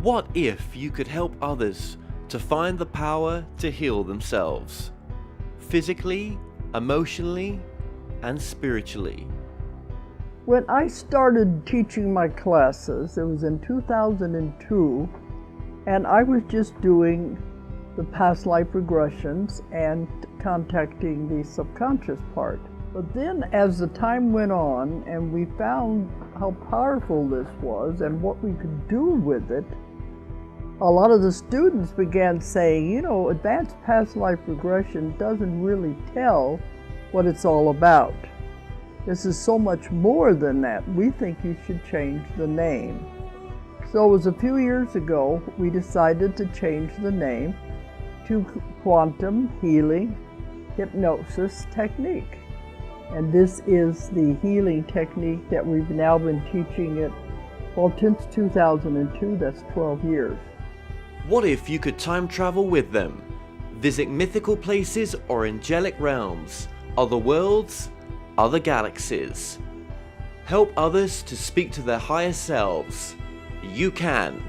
What if you could help others to find the power to heal themselves, physically, emotionally, and spiritually? When I started teaching my classes, it was in 2002, and I was just doing the past life regressions and contacting the subconscious part. But then as the time went on and we found how powerful this was and what we could do with it, a lot of the students began saying, you know, advanced past life regression doesn't really tell what it's all about. This is so much more than that. We think you should change the name. So it was a few years ago we decided to change the name to Quantum Healing Hypnosis Technique. And this is the healing technique that we've now been teaching it, well, since 2002, that's 12 years. What if you could time travel with them, visit mythical places or angelic realms, other worlds, other galaxies, help others to speak to their higher selves? You can.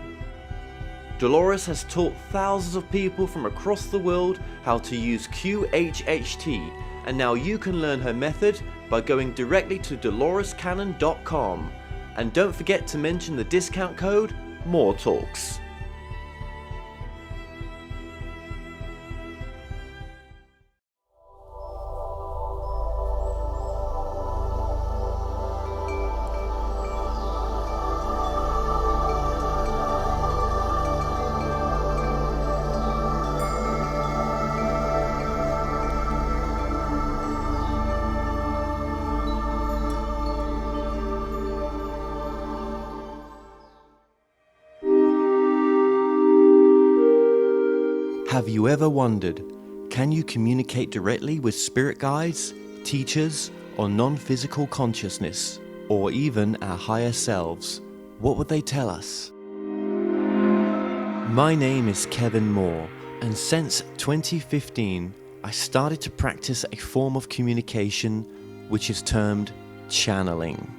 Dolores has taught thousands of people from across the world how to use QHHT, and now you can learn her method by going directly to dolorescannon.com. And don't forget to mention the discount code MORETALKS. Have you ever wondered, can you communicate directly with spirit guides, teachers, or non-physical consciousness, or even our higher selves? What would they tell us? My name is Kevin Moore, and since 2015, I started to practice a form of communication which is termed channeling.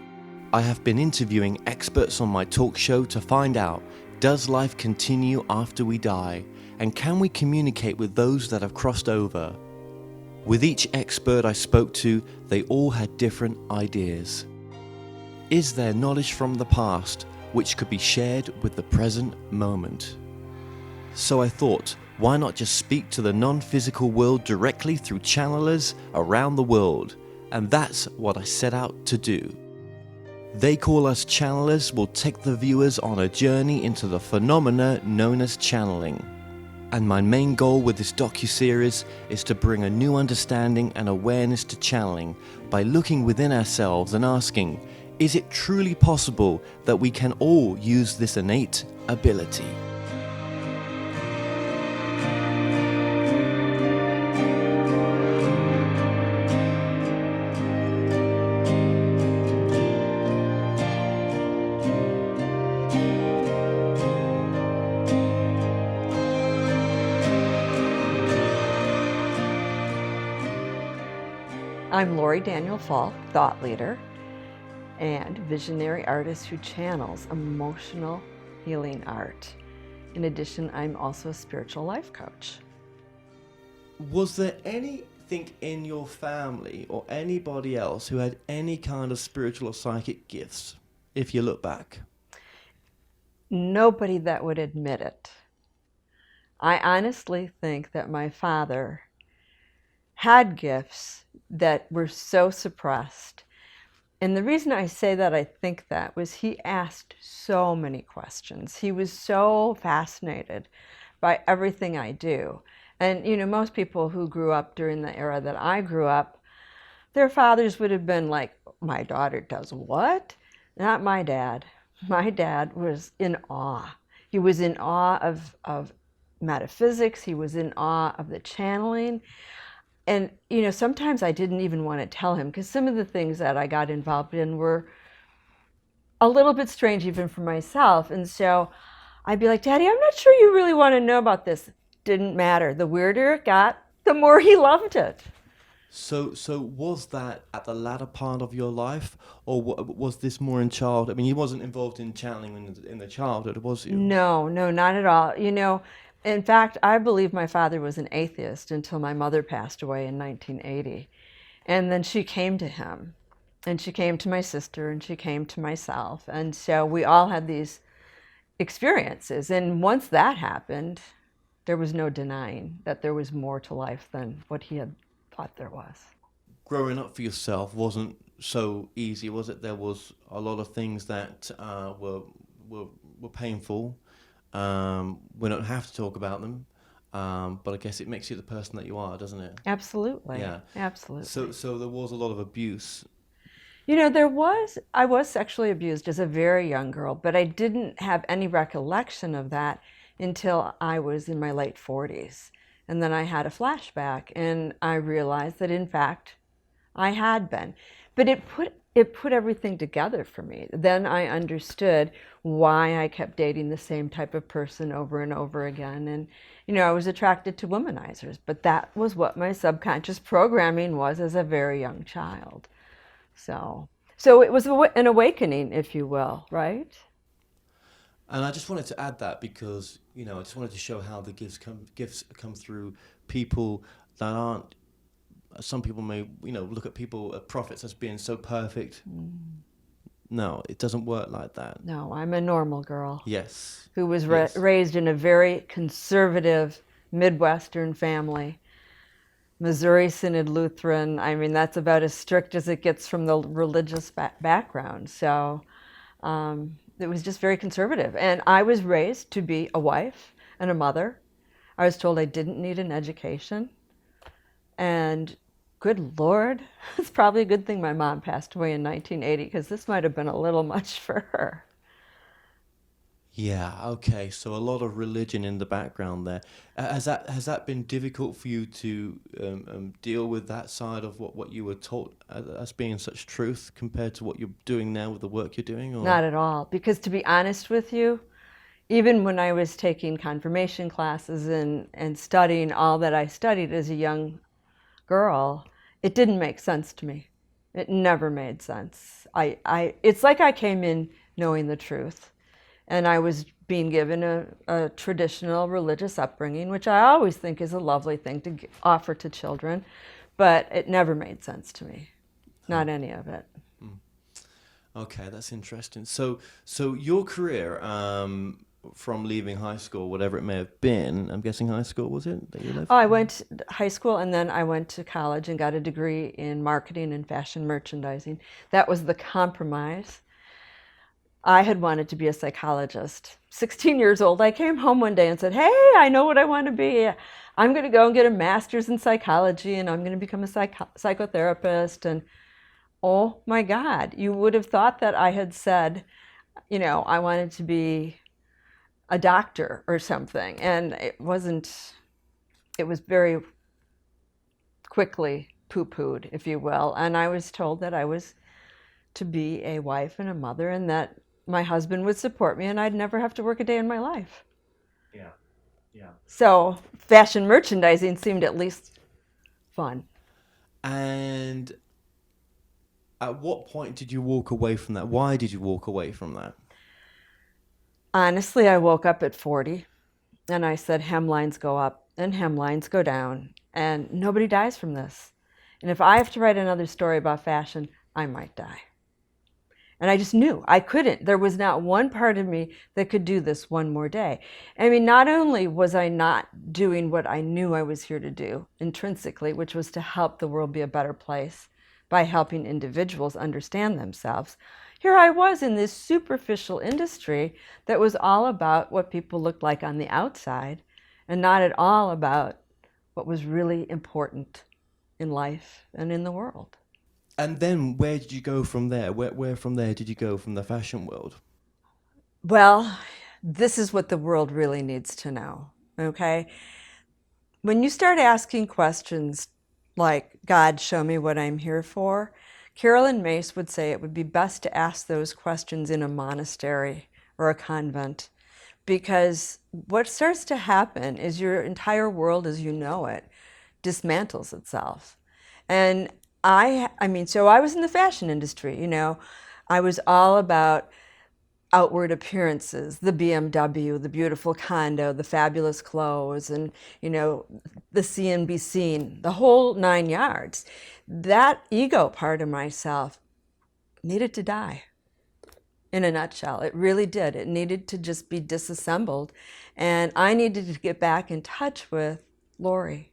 I have been interviewing experts on my talk show to find out, does life continue after we die? And can we communicate with those that have crossed over? With each expert I spoke to, they all had different ideas. Is there knowledge from the past which could be shared with the present moment? So I thought, why not just speak to the non-physical world directly through channelers around the world? And that's what I set out to do. They call us channelers. Will take the viewers on a journey into the phenomena known as channeling. And my main goal with this docuseries is to bring a new understanding and awareness to channeling by looking within ourselves and asking, is it truly possible that we can all use this innate ability? I'm Daniel Falk, thought leader and visionary artist who channels emotional healing art. In addition, I'm also a spiritual life coach. Was there anything in your family or anybody else who had any kind of spiritual or psychic gifts, if you look back? Nobody that would admit it. I honestly think that my father had gifts that were so suppressed. And the reason I say that I think that was he asked so many questions. He was so fascinated by everything I do. And you know, most people who grew up during the era that I grew up, their fathers would have been like, my daughter does what? Not my dad. My dad was in awe. He was in awe of metaphysics. He was in awe of the channeling. And, you know, sometimes I didn't even want to tell him because some of the things that I got involved in were a little bit strange even for myself. And so I'd be like, Daddy, I'm not sure you really want to know about this. Didn't matter. The weirder it got, the more he loved it. So was that at the latter part of your life, or was this more in childhood? I mean, you wasn't involved in channeling in the childhood, was you? No, no, not at all. In fact, I believe my father was an atheist until my mother passed away in 1980. And then she came to him, and she came to my sister, and she came to myself. And so we all had these experiences. And once that happened, there was no denying that there was more to life than what he had thought there was. Growing up for yourself wasn't so easy, was it? There was a lot of things that were painful. We don't have to talk about them, but I guess it makes you the person that you are, doesn't it? Absolutely. Yeah. Absolutely. So there was a lot of abuse. I was sexually abused as a very young girl, but I didn't have any recollection of that until I was in my late 40s. And then I had a flashback, and I realized that, in fact, I had been. But it put everything together for me. Then I understood why I kept dating the same type of person over and over again. And, I was attracted to womanizers, but that was what my subconscious programming was as a very young child. So it was an awakening, if you will, right? And I just wanted to add that because, I just wanted to show how the gifts come through people that aren't. Some people may, look at people, at prophets, as being so perfect. No, it doesn't work like that. No, I'm a normal girl. Yes. Who was Yes. raised in a very conservative Midwestern family. Missouri Synod Lutheran. I mean, that's about as strict as it gets from the religious background. So it was just very conservative. And I was raised to be a wife and a mother. I was told I didn't need an education. And good Lord, it's probably a good thing my mom passed away in 1980, because this might have been a little much for her. Yeah, okay. So a lot of religion in the background there. Has that been difficult for you to deal with that side of what you were taught as being such truth compared to what you're doing now with the work you're doing? Or? Not at all. Because to be honest with you, even when I was taking confirmation classes and studying all that I studied as a young girl, it didn't make sense to me. It never made sense. It's like I came in knowing the truth. And I was being given a traditional religious upbringing, which I always think is a lovely thing to offer to children, but it never made sense to me. Not any of it. Okay, that's interesting. So your career, from leaving high school, whatever it may have been, I'm guessing high school, was it, that you left? Oh, I went to high school, and then I went to college and got a degree in marketing and fashion merchandising. That was the compromise. I had wanted to be a psychologist. 16 years old, I came home one day and said, hey, I know what I want to be. I'm going to go and get a master's in psychology, and I'm going to become a psychotherapist. And oh my God, you would have thought that I had said, I wanted to be a doctor or something. And it wasn't. It was very quickly poo-pooed, if you will. And I was told that I was to be a wife and a mother, and that my husband would support me, and I'd never have to work a day in my life. Yeah, yeah. So fashion merchandising seemed at least fun. And at what point did you walk away from that? Why did you walk away from that? Honestly, I woke up at 40, and I said, hemlines go up and hemlines go down, and nobody dies from this. And if I have to write another story about fashion, I might die. And I just knew I couldn't. There was not one part of me that could do this one more day. I mean, not only was I not doing what I knew I was here to do intrinsically, which was to help the world be a better place by helping individuals understand themselves, here I was in this superficial industry that was all about what people looked like on the outside and not at all about what was really important in life and in the world. And then where did you go from there? Where from there did you go from the fashion world? Well, this is what the world really needs to know, okay? When you start asking questions like, God, show me what I'm here for, Carolyn Mace would say it would be best to ask those questions in a monastery or a convent, because what starts to happen is your entire world as you know it dismantles itself. And so I was in the fashion industry, you know. I was all about outward appearances, the BMW, the beautiful condo, the fabulous clothes, and, you know, the see and be seen, the whole 9 yards. That ego part of myself needed to die. In a nutshell, it really did. It needed to just be disassembled. And I needed to get back in touch with Lori,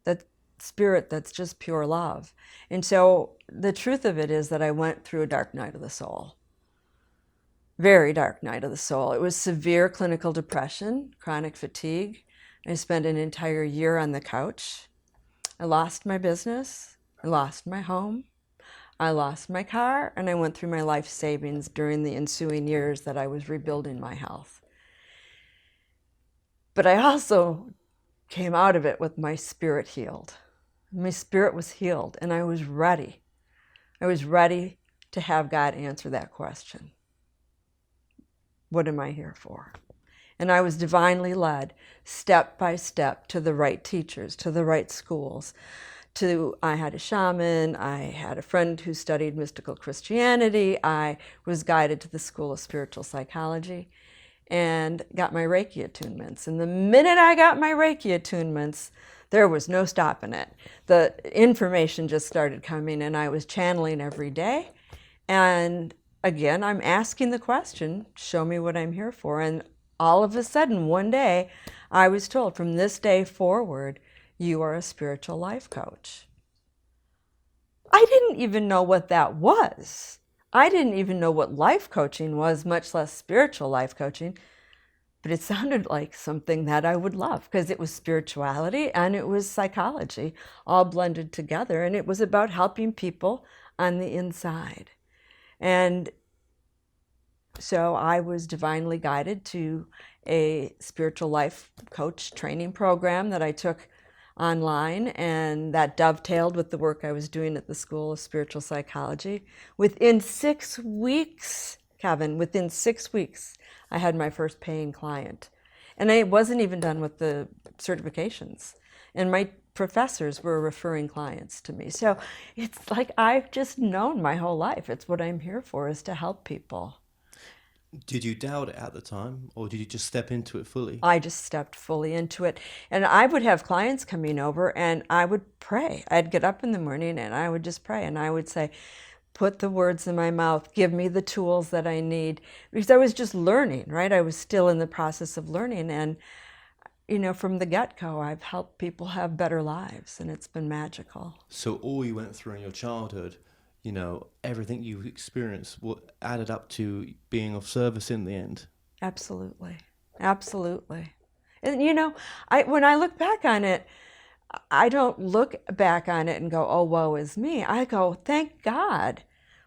that spirit that's just pure love. And so the truth of it is that I went through a dark night of the soul. Very dark night of the soul. It was severe clinical depression, chronic fatigue. I spent an entire year on the couch. I lost my business. I lost my home. I lost my car, and I went through my life savings during the ensuing years that I was rebuilding my health. But I also came out of it with my spirit healed. My spirit was healed, and I was ready. I was ready to have God answer that question. What am I here for? And I was divinely led, step by step, to the right teachers, to the right schools. I had a shaman, I had a friend who studied mystical Christianity, I was guided to the School of Spiritual Psychology, and got my Reiki attunements. And the minute I got my Reiki attunements, there was no stopping it. The information just started coming, and I was channeling every day. And again, I'm asking the question, show me what I'm here for. And all of a sudden, one day, I was told, from this day forward, you are a spiritual life coach. I didn't even know what that was. I didn't even know what life coaching was, much less spiritual life coaching. But it sounded like something that I would love, because it was spirituality and it was psychology all blended together. And it was about helping people on the inside. And so I was divinely guided to a spiritual life coach training program that I took online, and that dovetailed with the work I was doing at the School of Spiritual Psychology. Within 6 weeks, Kevin, within 6 weeks, I had my first paying client. And I wasn't even done with the certifications. And my professors were referring clients to me. So it's like I've just known my whole life. It's what I'm here for, is to help people. Did you doubt it at the time, or did you just step into it fully? I just stepped fully into it. And I would have clients coming over, and I would pray. I'd get up in the morning and I would just pray, and I would say, put the words in my mouth, give me the tools that I need, because I was just learning, right? I was still in the process of learning. And, you know, from the get-go, I've helped people have better lives, and it's been magical. So all you went through in your childhood, you know, everything you experienced added up to being of service in the end. Absolutely. Absolutely. And, you know, when I look back on it, I don't look back on it and go, oh, woe is me. I go, thank God.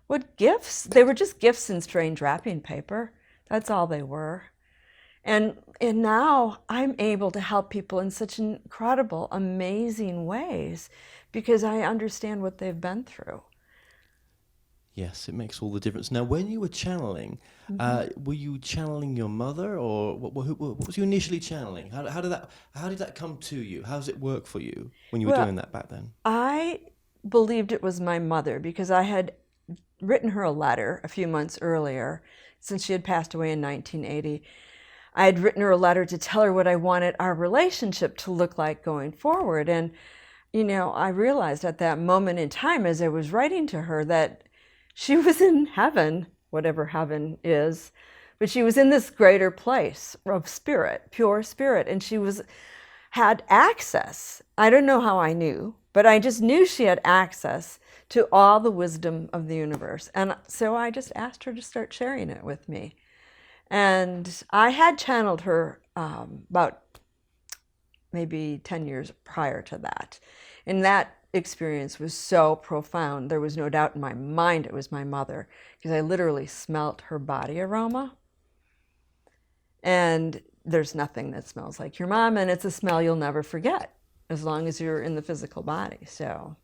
What gifts. They were just gifts in strange wrapping paper. That's all they were. And now I'm able to help people in such incredible, amazing ways, because I understand what they've been through. Yes, it makes all the difference. Now, when you were channeling, were you channeling your mother, or what was you initially channeling? How did that come to you? How does it work for you when you were doing that back then? I believed it was my mother, because I had written her a letter a few months earlier, since she had passed away in 1980. I had written her a letter to tell her what I wanted our relationship to look like going forward. And, you know, I realized at that moment in time, as I was writing to her, that she was in heaven, whatever heaven is, but she was in this greater place of spirit, pure spirit, and she had access. I don't know how I knew, but I just knew she had access to all the wisdom of the universe. And so I just asked her to start sharing it with me. And I had channeled her about maybe 10 years prior to that. And that experience was so profound. There was no doubt in my mind it was my mother, because I literally smelt her body aroma. And there's nothing that smells like your mom, and it's a smell you'll never forget as long as you're in the physical body. So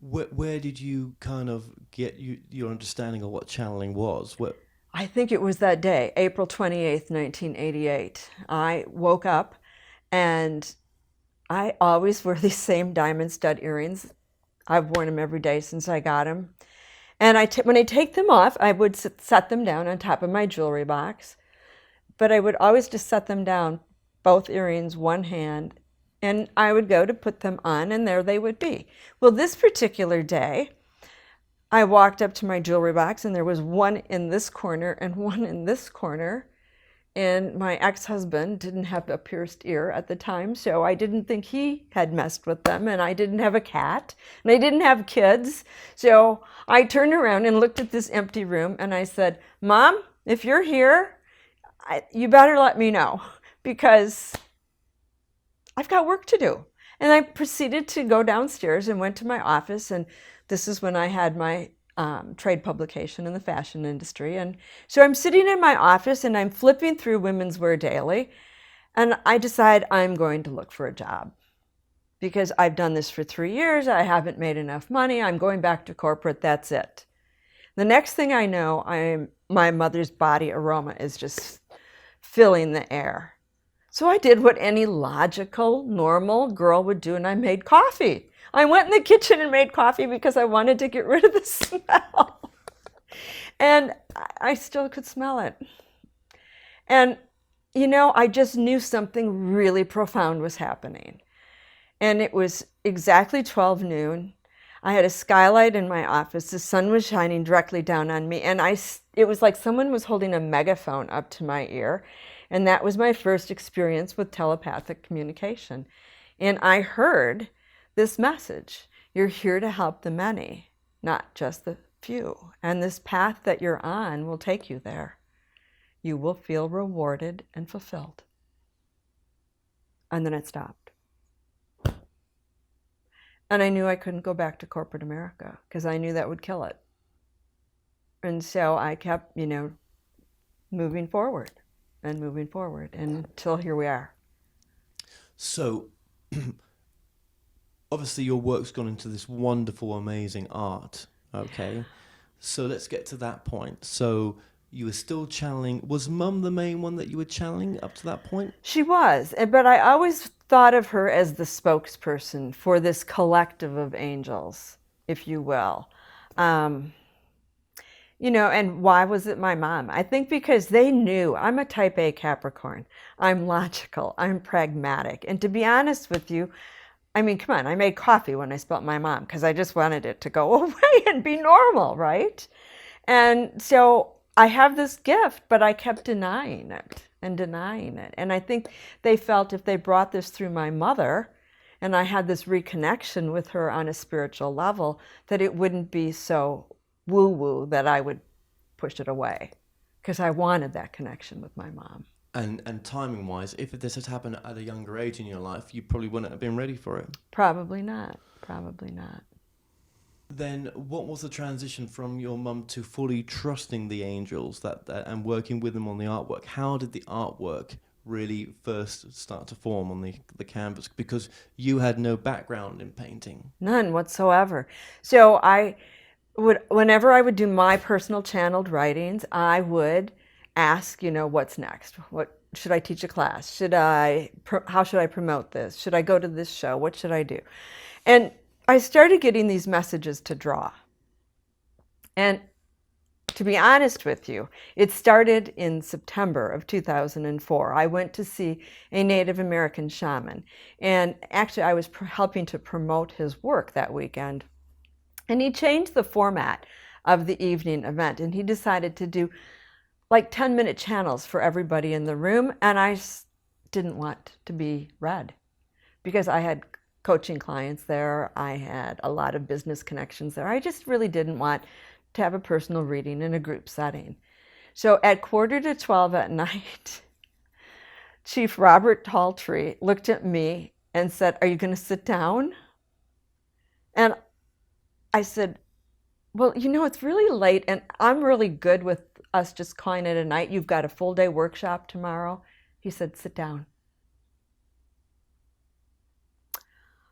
where did you kind of get your understanding of what channeling was? I think it was that day, April 28th, 1988. I woke up, and I always wear these same diamond stud earrings I've worn them every day since I got them. And when I take them off, I would set them down on top of my jewelry box. But I would always just set them down, both earrings, one hand, and I would go to put them on, and there they would be. Well, this particular day, I walked up to my jewelry box, and there was one in this corner and one in this corner. And my ex-husband didn't have a pierced ear at the time, so I didn't think he had messed with them, and I didn't have a cat, and I didn't have kids. So I turned around and looked at this empty room, and I said, Mom, if you're here, you better let me know, because I've got work to do. And I proceeded to go downstairs and went to my office, and this is when I had my trade publication in the fashion industry. And so I'm sitting in my office and I'm flipping through Women's Wear Daily, and I decide I'm going to look for a job because I've done this for 3 years. I haven't made enough money. I'm going back to corporate. That's it. The next thing I know, my mother's body aroma is just filling the air. So I did what any logical, normal girl would do, and I made coffee. I went in the kitchen and made coffee because I wanted to get rid of the smell. And I still could smell it. And, I just knew something really profound was happening. And it was exactly 12 noon. I had a skylight in my office. The sun was shining directly down on me. And it was like someone was holding a megaphone up to my ear. And that was my first experience with telepathic communication. And I heard this message: you're here to help the many, not just the few. And this path that you're on will take you there. You will feel rewarded and fulfilled. And then it stopped. And I knew I couldn't go back to corporate America because I knew that would kill it. And so I kept, moving forward until here we are. So, obviously your work's gone into this wonderful, amazing art, okay? So let's get to that point. So you were still channeling. Was Mum the main one that you were channeling up to that point? She was, but I always thought of her as the spokesperson for this collective of angels, if you will. And why was it my mom? I think because they knew I'm a type A Capricorn. I'm logical. I'm pragmatic. And to be honest with you, come on, I made coffee when I spelt my mom because I just wanted it to go away and be normal, right? And so I have this gift, but I kept denying it. And I think they felt if they brought this through my mother and I had this reconnection with her on a spiritual level, that it wouldn't be so woo-woo that I would push it away because I wanted that connection with my mom. And timing-wise, if this had happened at a younger age in your life, you probably wouldn't have been ready for it. Probably not. Then what was the transition from your mum to fully trusting the angels and working with them on the artwork? How did the artwork really first start to form on the canvas? Because you had no background in painting. None whatsoever. So whenever I would do my personal channeled writings, I would ask, what's next? What should I teach a class? How should I promote this? Should I go to this show? What should I do? And I started getting these messages to draw. And to be honest with you, it started in September of 2004. I went to see a Native American shaman. And actually, I was helping to promote his work that weekend. And he changed the format of the evening event. And he decided to do like 10-minute channels for everybody in the room. And I didn't want to be read because I had coaching clients there. I had a lot of business connections there. I just really didn't want to have a personal reading in a group setting. So at 11:45 at night, Chief Robert Taltree looked at me and said, "Are you going to sit down?" And I said, "Well, it's really late and I'm really good with us just calling it a night. You've got a full day workshop tomorrow." He said, "Sit down."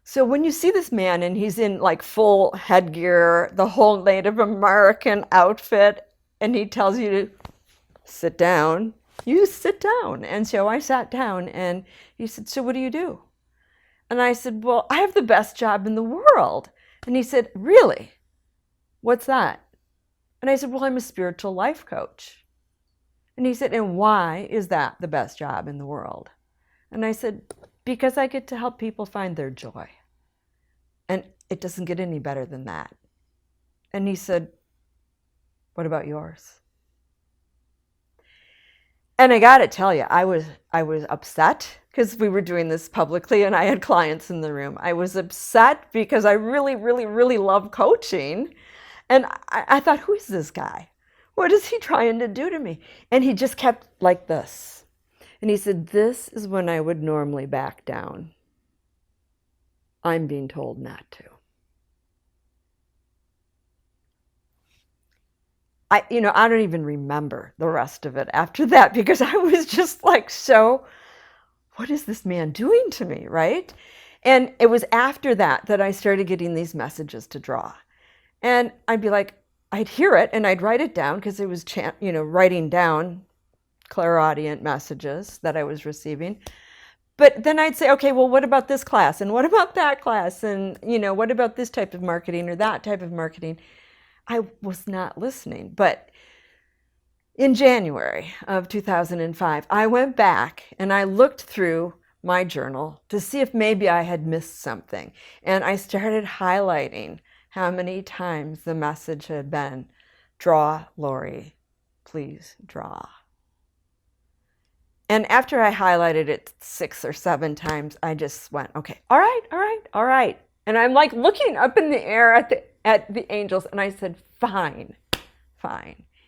So when you see this man and he's in like full headgear, the whole Native American outfit, and he tells you to sit down, you sit down. And so I sat down and he said, "So what do you do?" And I said, well, I have the best job in the world. And he said, really? What's that? And I said, well, I'm a spiritual life coach. And he said, and why is that the best job in the world? And I said, because I get to help people find their joy. And it doesn't get any better than that. And he said, what about yours? And I got to tell you, I was upset because we were doing this publicly and I had clients in the room. I was upset because I really, really, really love coaching. And I thought, who is this guy? What is he trying to do to me? And he just kept like this. And he said, this is when I would normally back down. I'm being told not to. I don't even remember the rest of it after that because I was just like, so what is this man doing to me, right? And it was after that I started getting these messages to draw. And I'd be like, I'd hear it and I'd write it down because it was, writing down clairaudient messages that I was receiving. But then I'd say, okay, well, what about this class? And what about that class? And, what about this type of marketing or that type of marketing? I was not listening. But in January of 2005, I went back and I looked through my journal to see if maybe I had missed something. And I started highlighting how many times the message had been, draw, Lori, please draw. And after I highlighted it 6 or 7 times, I just went, okay, all right. And I'm like looking up in the air at the angels, and I said, fine.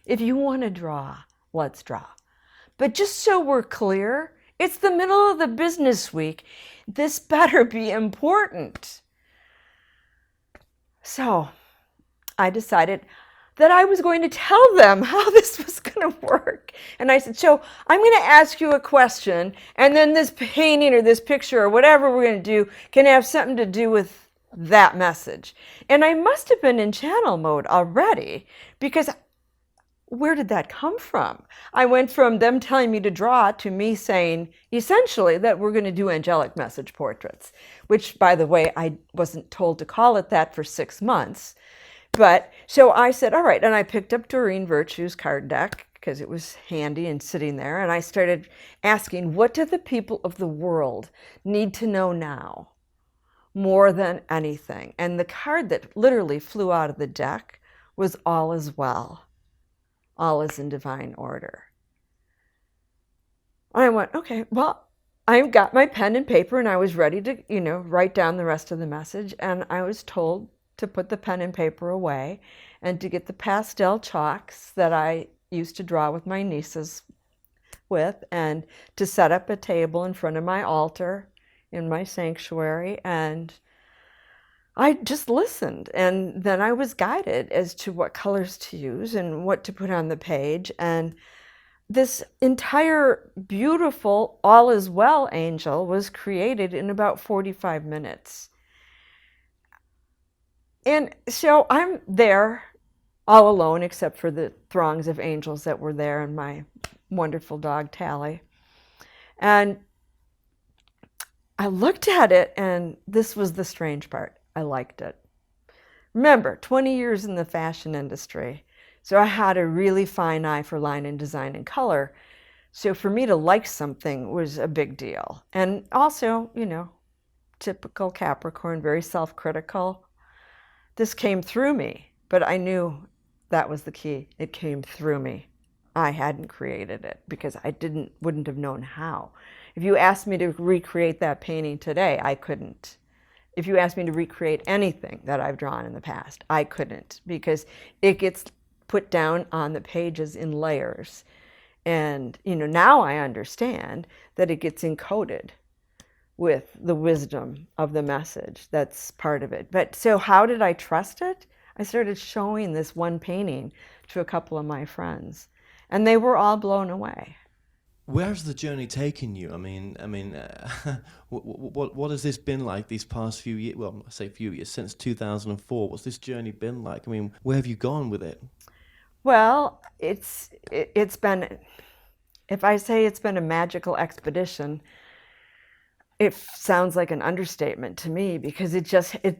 If you want to draw, let's draw. But just so we're clear, it's the middle of the business week. This better be important. So I decided that I was going to tell them how this was going to work. And I said, so I'm going to ask you a question, and then this painting or this picture or whatever we're going to do can have something to do with that message. And I must have been in channel mode already, because where did that come from? I went from them telling me to draw to me saying essentially that we're going to do angelic message portraits, which, by the way, I wasn't told to call it that for 6 months. But so I said, all right. And I picked up Doreen Virtue's card deck because it was handy and sitting there. And I started asking, what do the people of the world need to know now more than anything? And the card that literally flew out of the deck was all is well. All is in divine order. I went, okay, well, I got my pen and paper and I was ready to, write down the rest of the message. And I was told to put the pen and paper away and to get the pastel chalks that I used to draw with my nieces with, and to set up a table in front of my altar in my sanctuary. And I just listened, and then I was guided as to what colors to use and what to put on the page. And this entire beautiful all is well angel was created in about 45 minutes. And so I'm there all alone, except for the throngs of angels that were there and my wonderful dog Tally. And I looked at it, and this was the strange part. I liked it. Remember, 20 years in the fashion industry, so I had a really fine eye for line and design and color. So for me to like something was a big deal. And also, typical Capricorn, very self-critical. This came through me, but I knew that was the key. It came through me. I hadn't created it because I wouldn't have known how. If you asked me to recreate that painting today, I couldn't. If you asked me to recreate anything that I've drawn in the past, I couldn't, because it gets put down on the pages in layers. And, now I understand that it gets encoded with the wisdom of the message. That's part of it. But so how did I trust it? I started showing this one painting to a couple of my friends, and they were all blown away. Where's the journey taken you? What has this been like these past few years? Well, I say few years, since 2004. What's this journey been like? Where have you gone with it? Well, it's been, if I say it's been a magical expedition, it sounds like an understatement to me, because it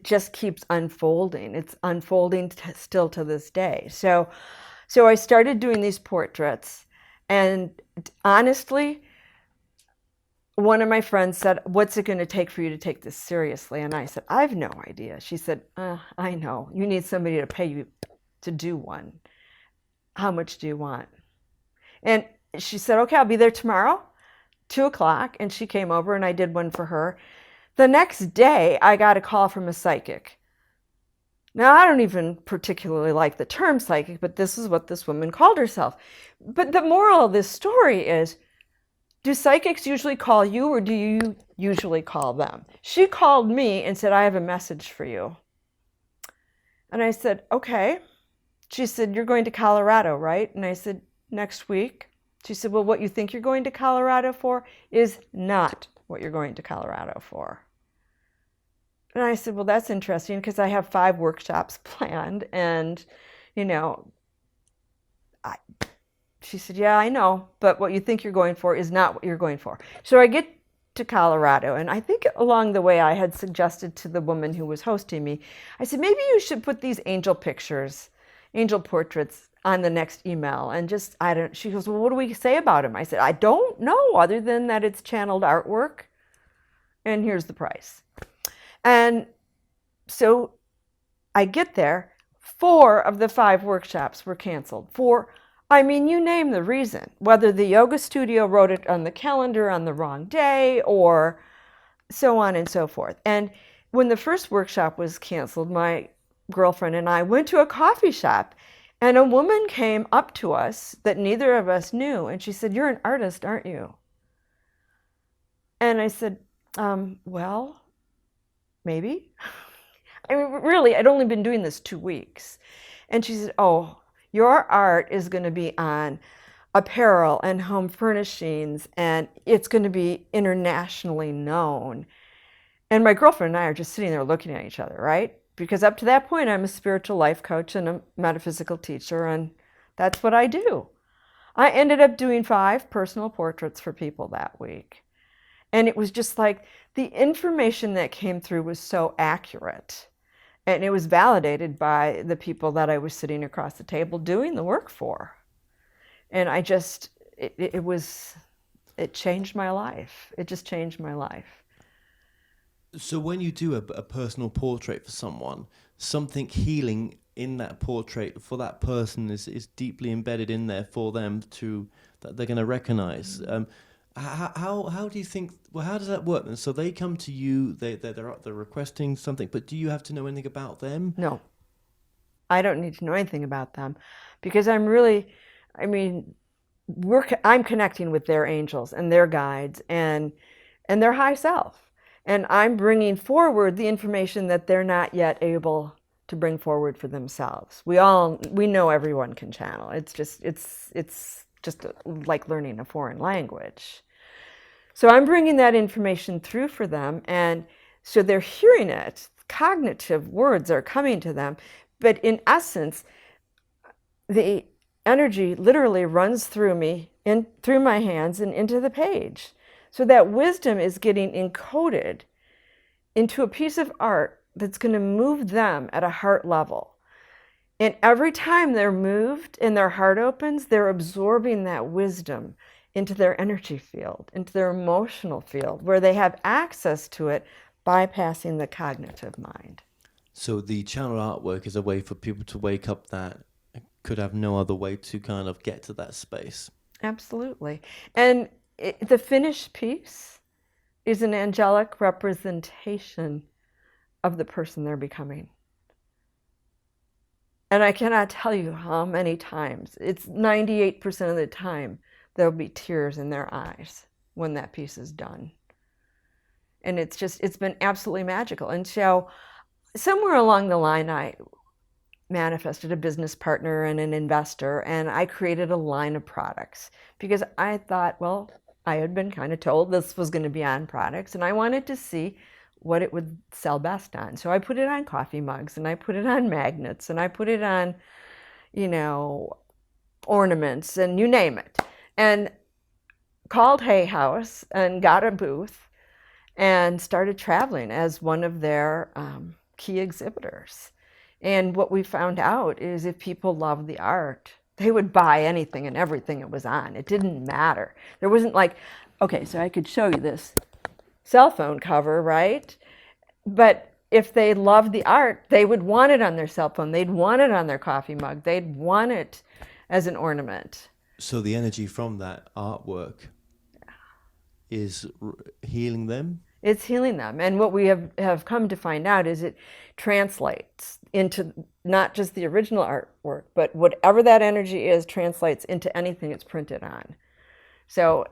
just keeps unfolding. It's unfolding still to this day. So I started doing these portraits, and honestly, one of my friends said, "What's it going to take for you to take this seriously?" And I said, "I have no idea." She said, "I know. You need somebody to pay you to do one. How much do you want?" And she said, "Okay, I'll be there tomorrow, 2:00." And she came over and I did one for her. The next day, I got a call from a psychic. Now, I don't even particularly like the term psychic, but this is what this woman called herself. But the moral of this story is, do psychics usually call you, or do you usually call them? She called me and said, "I have a message for you." And I said, "Okay." She said, "You're going to Colorado, right?" And I said, "Next week." She said, "Well, what you think you're going to Colorado for is not what you're going to Colorado for." And I said, "Well, that's interesting, because I have 5 workshops planned." And, she said, "Yeah, I know, but what you think you're going for is not what you're going for." So I get to Colorado, and I think along the way I had suggested to the woman who was hosting me, I said, "Maybe you should put these angel pictures, angel portraits on the next email." And she goes, "Well, what do we say about them?" I said, "I don't know, other than that it's channeled artwork, and here's the price." And so I get there, 4 of the 5 workshops were canceled. You name the reason, whether the yoga studio wrote it on the calendar on the wrong day, or so on and so forth. And when the first workshop was canceled, my girlfriend and I went to a coffee shop, and a woman came up to us that neither of us knew, and she said, "You're an artist, aren't you?" And I said, "Well, maybe." Really, I'd only been doing this 2 weeks. And she said, "Oh, your art is going to be on apparel and home furnishings, and it's going to be internationally known." And my girlfriend and I are just sitting there looking at each other, right? Because up to that point, I'm a spiritual life coach and a metaphysical teacher, and that's what I do. I ended up doing 5 personal portraits for people that week. And it was just like the information that came through was so accurate. And it was validated by the people that I was sitting across the table doing the work for. And it changed my life. It just changed my life. So when you do a personal portrait for someone, something healing in that portrait for that person is deeply embedded in there for them that they're going to recognize. How do you think? Well, how does that work? And so they come to you. They're requesting something, but do you have to know anything about them? No, I don't need to know anything about them, because I'm connecting with their angels and their guides and their high self, and I'm bringing forward the information that they're not yet able to bring forward for themselves. We know everyone can channel. It's just like learning a foreign language. So I'm bringing that information through for them, and so they're hearing it. Cognitive words are coming to them, but in essence, the energy literally runs through me, through my hands and into the page. So that wisdom is getting encoded into a piece of art that's going to move them at a heart level. And every time they're moved and their heart opens, they're absorbing that wisdom into their energy field, into their emotional field, where they have access to it, bypassing the cognitive mind. So the channel artwork is a way for people to wake up that could have no other way to kind of get to that space. Absolutely. And the finished piece is an angelic representation of the person they're becoming. And I cannot tell you how many times, it's 98% of the time, there'll be tears in their eyes when that piece is done. And it's been absolutely magical. And so somewhere along the line, I manifested a business partner and an investor, and I created a line of products because I thought, well, I had been kind of told this was going to be on products, and I wanted to see what it would sell best on. So I put it on coffee mugs, and I put it on magnets, and I put it on, ornaments, and you name it. And called Hay House and got a booth and started traveling as one of their key exhibitors. And what we found out is if people loved the art, they would buy anything and everything it was on. It didn't matter. There wasn't like, okay, so I could show you this cell phone cover, right? But if they loved the art, they would want it on their cell phone. They'd want it on their coffee mug. They'd want it as an ornament. So the energy from that artwork is healing them? It's healing them. And what we have come to find out is it translates into not just the original artwork, but whatever that energy is translates into anything it's printed on. So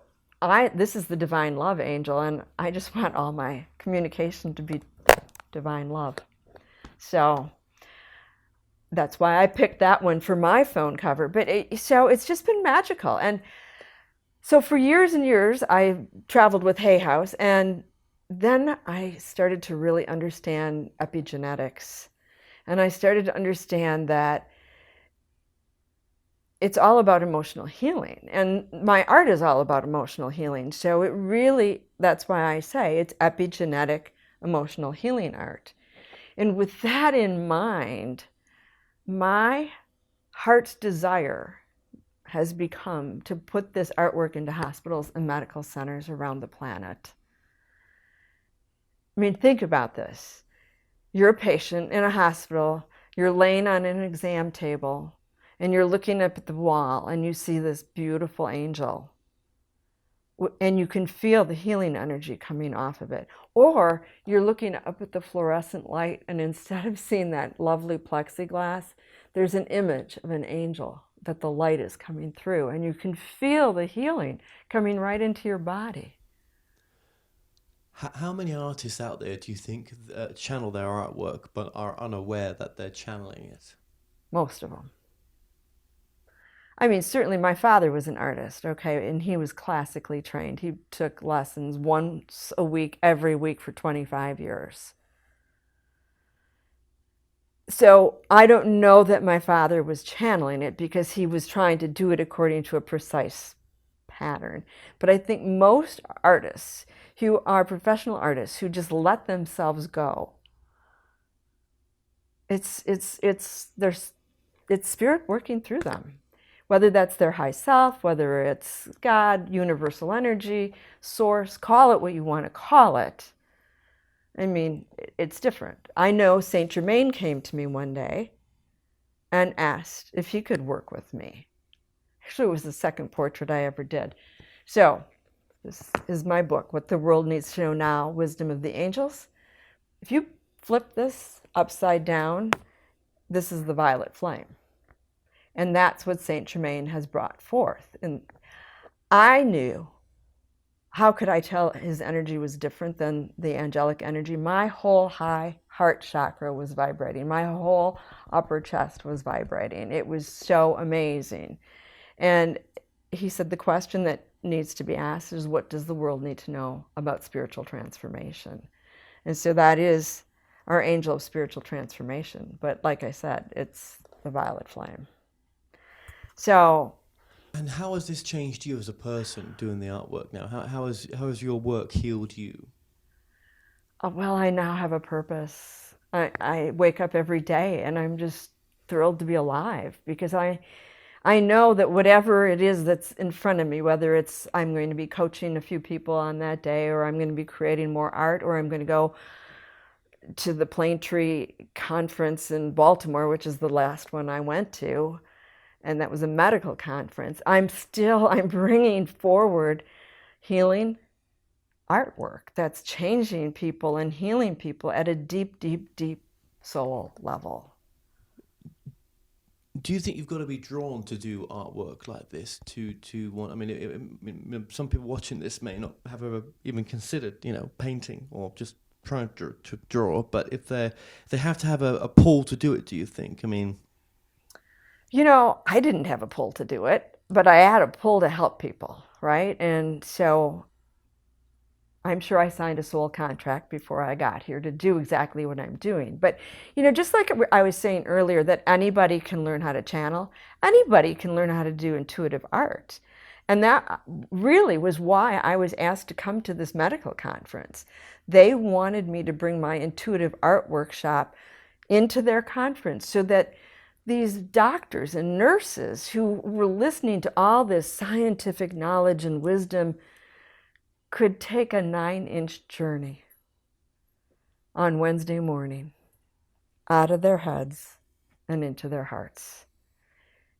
this is the divine love angel, and I just want all my communication to be divine love. So that's why I picked that one for my phone cover. But so it's just been magical. And so for years and years, I traveled with Hay House, and then I started to really understand epigenetics. And I started to understand that it's all about emotional healing. And my art is all about emotional healing. So it really, that's why I say it's epigenetic emotional healing art. And with that in mind, my heart's desire has become to put this artwork into hospitals and medical centers around the planet. I mean, think about this. You're a patient in a hospital, you're laying on an exam table, and you're looking up at the wall and you see this beautiful angel. And you can feel the healing energy coming off of it. Or you're looking up at the fluorescent light, and instead of seeing that lovely plexiglass, there's an image of an angel that the light is coming through, and you can feel the healing coming right into your body. How many artists out there do you think channel their artwork but are unaware that they're channeling it? Most of them. I mean, certainly my father was an artist, okay, and he was classically trained. He took lessons once a week, every week for 25 years. So I don't know that my father was channeling it because he was trying to do it according to a precise pattern. But I think most artists who are professional artists who just let themselves go, it's spirit working through them. Whether that's their high self, whether it's God, universal energy, source, call it what you want to call it. I mean, it's different. I know Saint Germain came to me one day and asked if he could work with me. Actually, it was the second portrait I ever did. So this is my book, What the World Needs to Know Now, Wisdom of the Angels. If you flip this upside down, this is the violet flame. And that's what Saint Germain has brought forth. And I knew, how could I tell his energy was different than the angelic energy? My whole high heart chakra was vibrating. My whole upper chest was vibrating. It was so amazing. And he said the question that needs to be asked is, what does the world need to know about spiritual transformation? And so that is our angel of spiritual transformation. But like I said, it's the violet flame. So, and how has this changed you as a person doing the artwork now? How has your work healed you? Well, I now have a purpose. I wake up every day and I'm just thrilled to be alive because I know that whatever it is that's in front of me, whether it's I'm going to be coaching a few people on that day, or I'm going to be creating more art, or I'm going to go to the Plane Tree Conference in Baltimore, which is the last one I went to, and that was a medical conference, I'm bringing forward healing artwork that's changing people and healing people at a deep, deep, deep soul level. Do you think you've got to be drawn to do artwork like this to want? I mean, some people watching this may not have ever even considered, painting or just trying to draw. But if they have to have a pull to do it, do you think? I mean, I didn't have a pull to do it, but I had a pull to help people, right? And so I'm sure I signed a soul contract before I got here to do exactly what I'm doing. But, just like I was saying earlier, that anybody can learn how to channel, anybody can learn how to do intuitive art. And that really was why I was asked to come to this medical conference. They wanted me to bring my intuitive art workshop into their conference so that these doctors and nurses who were listening to all this scientific knowledge and wisdom could take a 9-inch journey on Wednesday morning out of their heads and into their hearts.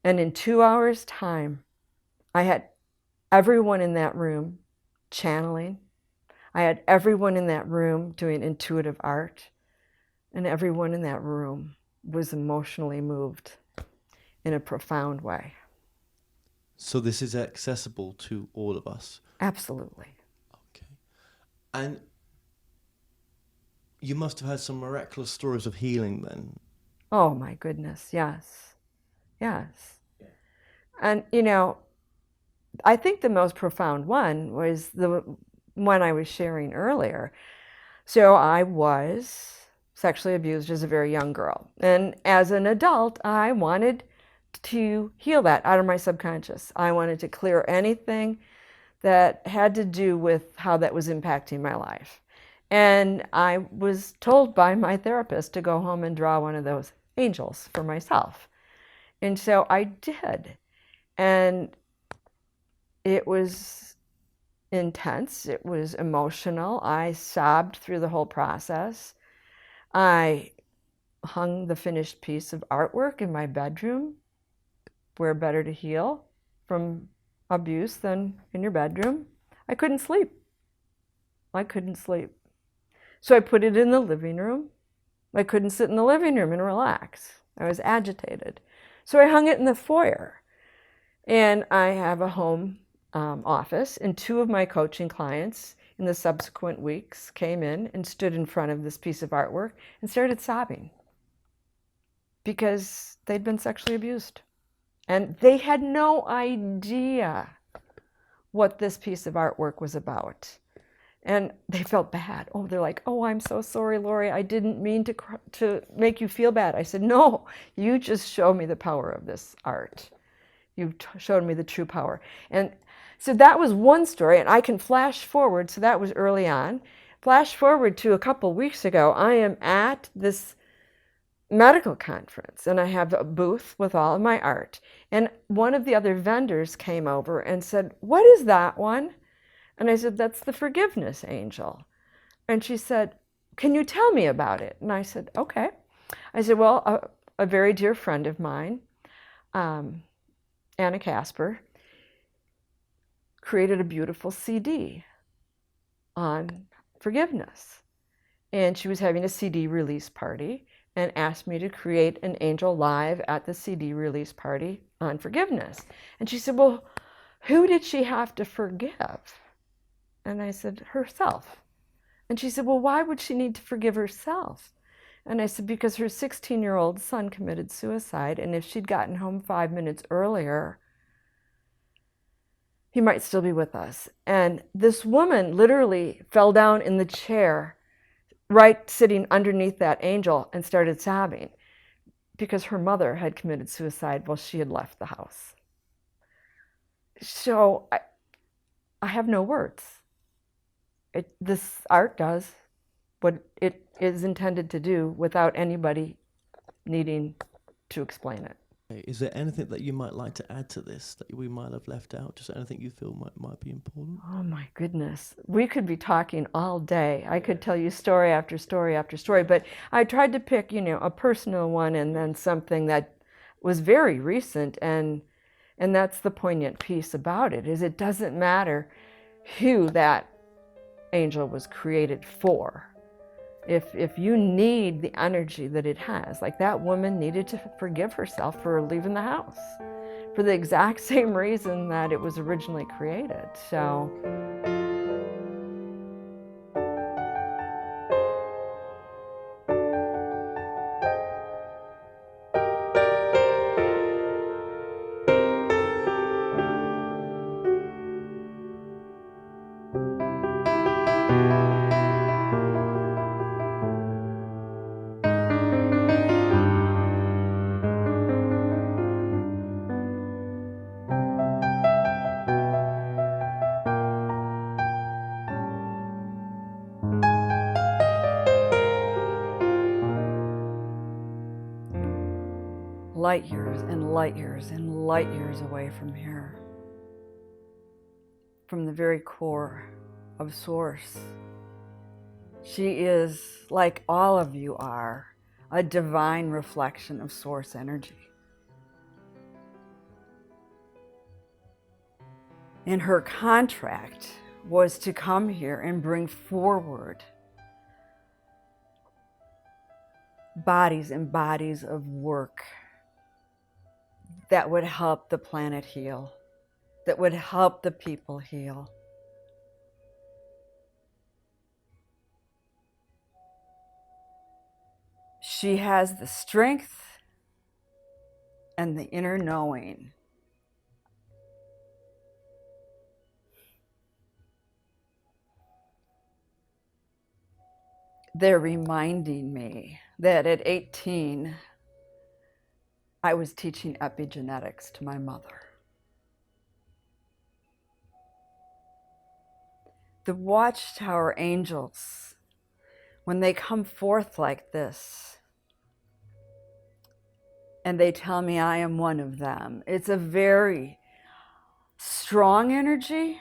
And in 2 hours' time, I had everyone in that room channeling. I had everyone in that room doing intuitive art. And everyone in that room was emotionally moved in a profound way. So this is accessible to all of us? Absolutely. Okay. And you must have had some miraculous stories of healing then. Oh my goodness, yes. Yes. Yeah. And I think the most profound one was the one I was sharing earlier. So I was sexually abused as a very young girl. And as an adult, I wanted to heal that out of my subconscious. I wanted to clear anything that had to do with how that was impacting my life. And I was told by my therapist to go home and draw one of those angels for myself. And so I did. And it was intense. It was emotional. I sobbed through the whole process. I hung the finished piece of artwork in my bedroom. Where better to heal from abuse than in your bedroom? I couldn't sleep. So I put it in the living room. I couldn't sit in the living room and relax. I was agitated. So I hung it in the foyer. And I have a home office, and 2 of my coaching clients in the subsequent weeks came in and stood in front of this piece of artwork and started sobbing because they'd been sexually abused. And they had no idea what this piece of artwork was about. And they felt bad. Oh, they're like, oh, I'm so sorry, Lori. I didn't mean to make you feel bad. I said, no, you just showed me the power of this art. You showed me the true power. And so that was one story. And I can flash forward. So that was early on. Flash forward to a couple weeks ago. I am at this medical conference and I have a booth with all of my art. And one of the other vendors came over and said, what is that one? And I said, that's the forgiveness angel. And she said, can you tell me about it? And I said, okay. I said, well, a very dear friend of mine, Anna Casper, created a beautiful CD on forgiveness. And she was having a CD release party and asked me to create an angel live at the CD release party on forgiveness. And she said, well, who did she have to forgive? And I said, herself. And she said, well, why would she need to forgive herself? And I said, because her 16-year-old son committed suicide, and if she'd gotten home 5 minutes earlier, he might still be with us. And this woman literally fell down in the chair right sitting underneath that angel and started sobbing because her mother had committed suicide while she had left the house. So I have no words. This art does what it is intended to do without anybody needing to explain it. Is there anything that you might like to add to this that we might have left out? Just anything you feel might be important? Oh my goodness. We could be talking all day. I could tell you story after story after story, but I tried to pick, a personal one and then something that was very recent, and that's the poignant piece about it, is it doesn't matter who that angel was created for. If you need the energy that it has, like that woman needed to forgive herself for leaving the house for the exact same reason that it was originally created. So light years and light years and light years away from here, from the very core of Source. She is, like all of you are, a divine reflection of Source energy. And her contract was to come here and bring forward bodies and bodies of work that would help the planet heal, that would help the people heal. She has the strength and the inner knowing they're reminding me that at 18, I was teaching epigenetics to my mother. The Watchtower angels, when they come forth like this, and they tell me I am one of them, it's a very strong energy.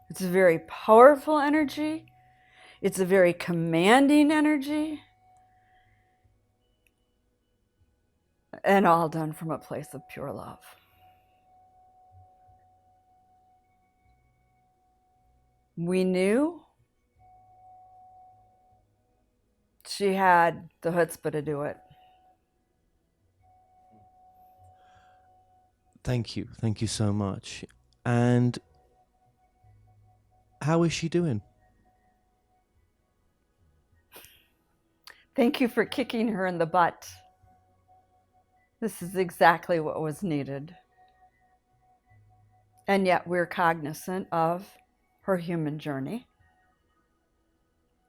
It's a very powerful energy. It's a very commanding energy. And all done from a place of pure love. We knew she had the chutzpah to do it. Thank you. Thank you so much. And how is she doing? Thank you for kicking her in the butt. This is exactly what was needed. And yet we're cognizant of her human journey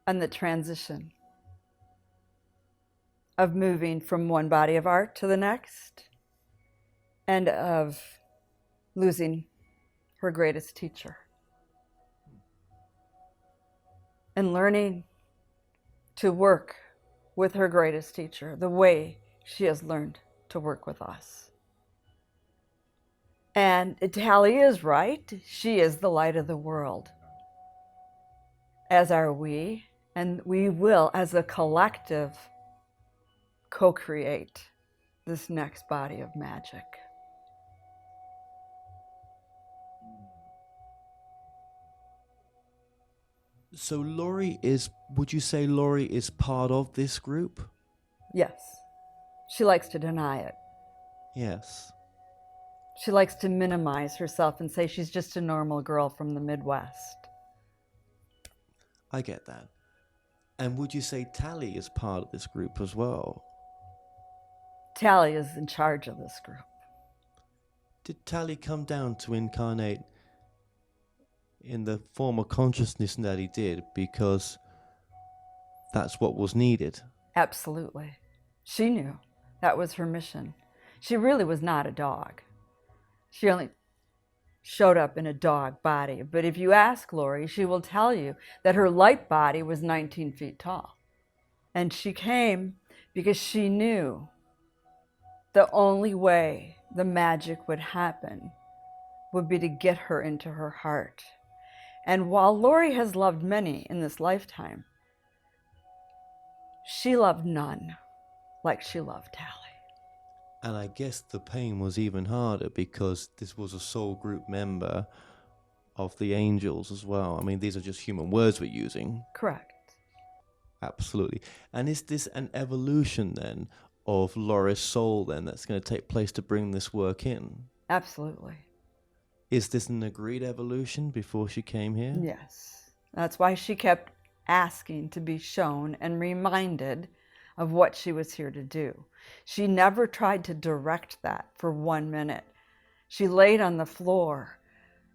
and the transition of moving from one body of art to the next and of losing her greatest teacher and learning to work with her greatest teacher the way she has learned to work with us. And Tally is right. She is the light of the world, as are we, and we will, as a collective, co-create this next body of magic. So would you say Laurie is part of this group? Yes. She likes to deny it. Yes. She likes to minimize herself and say she's just a normal girl from the Midwest. I get that. And would you say Tally is part of this group as well? Tally is in charge of this group. Did Tally come down to incarnate in the form of consciousness that he did because that's what was needed? Absolutely. She knew that was her mission. She really was not a dog. She only showed up in a dog body. But if you ask Laurie, she will tell you that her light body was 19 feet tall. And she came because she knew the only way the magic would happen would be to get her into her heart. And while Laurie has loved many in this lifetime, she loved none like she loved Tally. And I guess the pain was even harder because this was a soul group member of the angels as well. I mean, these are just human words we're using. Correct. Absolutely. And is this an evolution then of Laura's soul then that's going to take place to bring this work in? Absolutely. Is this an agreed evolution before she came here? Yes. That's why she kept asking to be shown and reminded of what she was here to do. She never tried to direct that for 1 minute. She laid on the floor,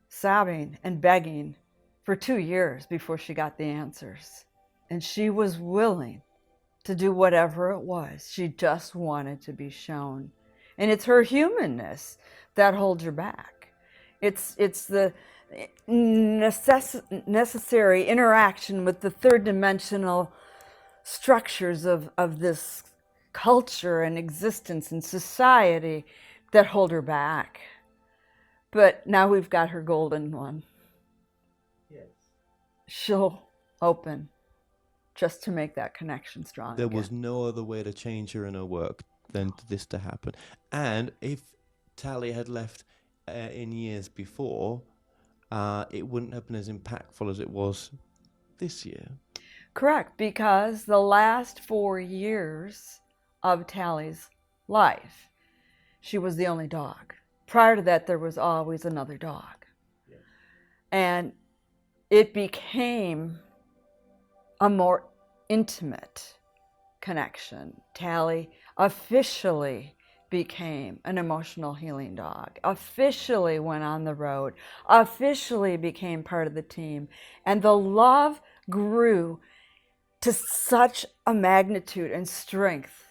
sobbing and begging for 2 years before she got the answers. And she was willing to do whatever it was. She just wanted to be shown. And it's her humanness that holds her back. It's the necessary interaction with the third dimensional structures of this culture and existence and society that hold her back. But now we've got her golden one. Yes. She'll open just to make that connection strong. There again. was no other way to change her in her work than this to happen. And if Tally had left in years before, it wouldn't have been as impactful as it was this year. Correct, because the last 4 years of Tally's life, she was the only dog. Prior to that, there was always another dog. Yes. And it became a more intimate connection. Tally officially became an emotional healing dog, officially went on the road, officially became part of the team, and the love grew to such a magnitude and strength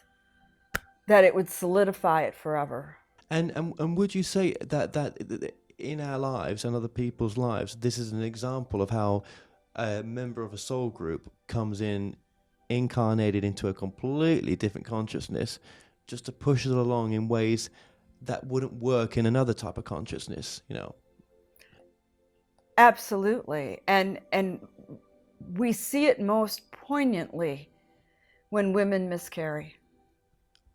that it would solidify it forever. And would you say that in our lives and other people's lives, this is an example of how a member of a soul group comes in, incarnated into a completely different consciousness, just to push it along in ways that wouldn't work in another type of consciousness, you know? Absolutely. And we see it most poignantly when women miscarry.